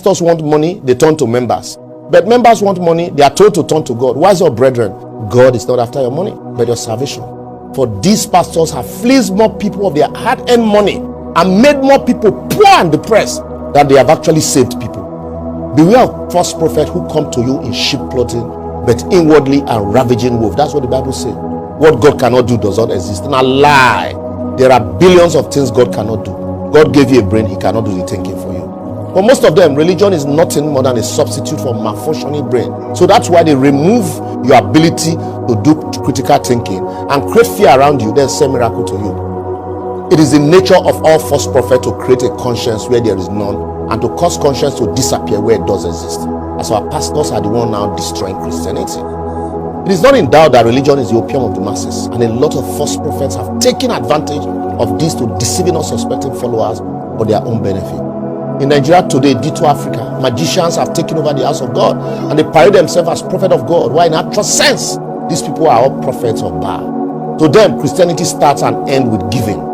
Pastors want money, they turn to members. But members want money, they are told to turn to God. Wise up, brethren, God is not after your money, but your salvation. For these pastors have fleeced more people of their hard-earned money and made more people poor and depressed than they have actually saved people. Beware of false prophets who come to you in sheep clothing, but inwardly are ravaging wolves. That's what the Bible says. What God cannot do does not exist. And a lie. There are billions of things God cannot do. God gave you a brain, he cannot do the thinking for you. For most of them, religion is nothing more than a substitute for malfunctioning brain. So that's why they remove your ability to do critical thinking and create fear around you, then say miracle to you. It is the nature of all false prophets to create a conscience where there is none and to cause conscience to disappear where it does exist. As our pastors are the one now destroying Christianity. It is not in doubt that religion is the opium of the masses, and a lot of false prophets have taken advantage of this to deceiving unsuspecting followers for their own benefit. In Nigeria today, Ditto Africa, magicians have taken over the house of God and they parade themselves as prophet of God, while in actual sense, these people are all prophets of Baal. To them, Christianity starts and ends with giving,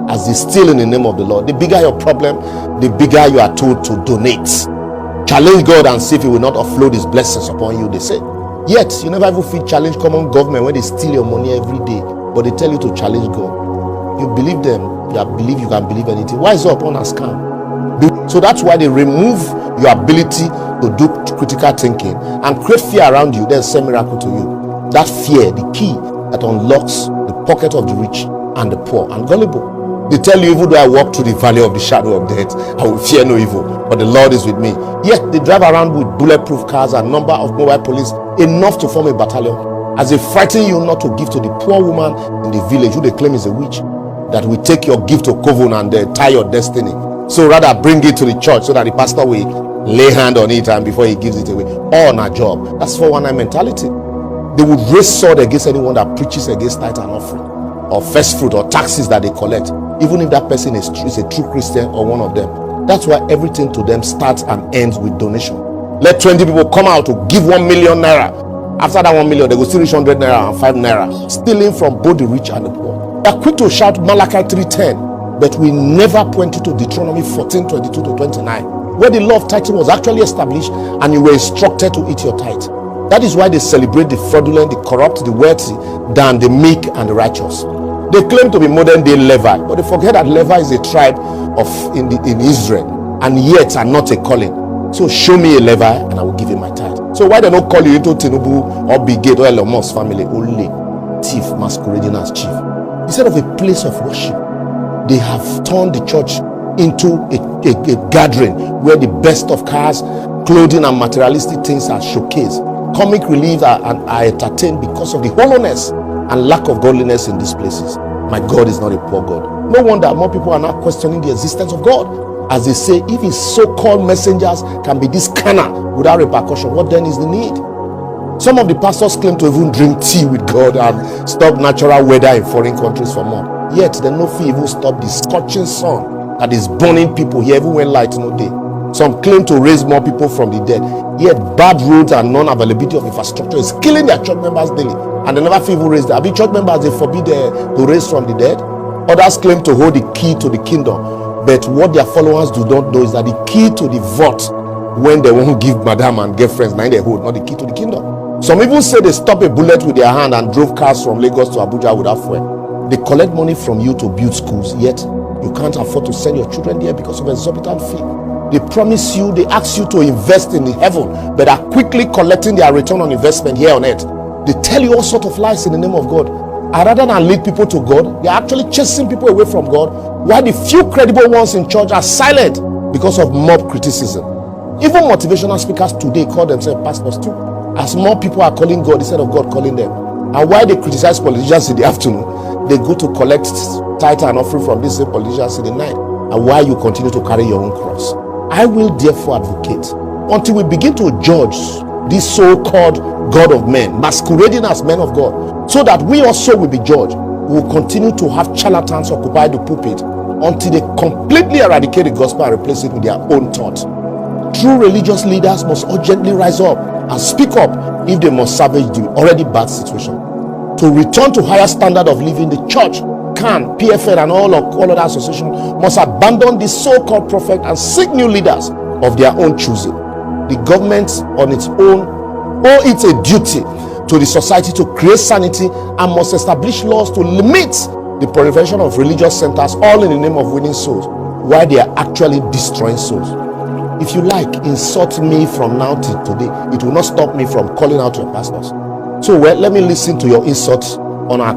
as they steal in the name of the Lord. The bigger your problem, the bigger you are told to donate. Challenge God and see if he will not offload his blessings upon you, they say. Yet, you never even feel challenge common government when they steal your money every day, but they tell you to challenge God. You believe them, you believe you can believe anything. Wise up on a scam. So that's why they remove your ability to do critical thinking and create fear around you, then say miracle to you. That fear, the key that unlocks the pocket of the rich and the poor and gullible. They tell you, even though I walk through the valley of the shadow of death, I will fear no evil, but the Lord is with me. Yet they drive around with bulletproof cars and number of mobile police enough to form a battalion, as they frighten you not to give to the poor woman in the village who they claim is a witch, that will take your gift to coven and tie your destiny. So rather bring it to the church so that the pastor will lay hand on it and before he gives it away. All on a job. That's 419 mentality. They would raise sword against anyone that preaches against tithe and offering, or first fruit, or taxes that they collect, even if that person is a true Christian or one of them. That's why everything to them starts and ends with donation. Let 20 people come out to give 1 million naira. After that 1 million, they go still reach 100 naira and 5 naira, stealing from both the rich and the poor. They are quick to shout Malachi 3:10. But we never point you to Deuteronomy 14:22-29, where the law of tithing was actually established and you were instructed to eat your tithe. That is why they celebrate the fraudulent, the corrupt, the wealthy than the meek and the righteous. They claim to be modern day Levi, but they forget that Levi is a tribe in Israel and yet are not a calling. So show me a Levi and I will give you my tithe. So why they don't call you into Tinubu or Bill Gates or Elon Musk family? Only thief masquerading as chief. Instead of a place of worship, they have turned the church into a gathering where the best of cars, clothing and materialistic things are showcased. Comic relief are entertained because of the hollowness and lack of godliness in these places. My God is not a poor God. No wonder more people are now questioning the existence of God, as they say, if his so-called messengers can be this carnal without repercussion, what then is the need? Some of the pastors claim to even drink tea with God and stop natural weather in foreign countries for more. Yet they no fit even stop the scorching sun that is burning people here even when light no day. Some claim to raise more people from the dead, yet bad roads and non-availability of infrastructure is killing their church members daily, and they never fit even raise them. Abi church members, they forbid to raise from the dead. Others claim to hold the key to the kingdom, but what their followers do not know is that the key to the vault, when they won't give madam and girlfriends, now they hold, not the key to the kingdom. Some even say they stop a bullet with their hand and drove cars from Lagos to Abuja without fuel. They collect money from you to build schools, yet you can't afford to send your children there because of exorbitant fee. They promise you, they ask you to invest in the heaven, but are quickly collecting their return on investment here on earth. They tell you all sorts of lies in the name of God. And rather than lead people to God, they are actually chasing people away from God, while the few credible ones in church are silent because of mob criticism. Even motivational speakers today call themselves pastors too, as more people are calling God instead of God calling them. And why they criticize politicians in the afternoon, they go to collect tithe and offering from these same politicians in the night. And why you continue to carry your own cross? I will therefore advocate until we begin to judge this so-called God of men, masquerading as men of God, so that we also will be judged. We will continue to have charlatans occupy the pulpit until they completely eradicate the gospel and replace it with their own thought. True religious leaders must urgently rise up and speak up if they must salvage the already bad situation. To return to higher standard of living, the church, CAN, PFN and all other associations must abandon this so-called prophet and seek new leaders of their own choosing. The government on its own owe it a duty to the society to create sanity and must establish laws to limit the proliferation of religious centers, all in the name of winning souls, while they are actually destroying souls. If you like, insult me from now till today. It will not stop me from calling out your pastors. So, well, let me listen to your insults on our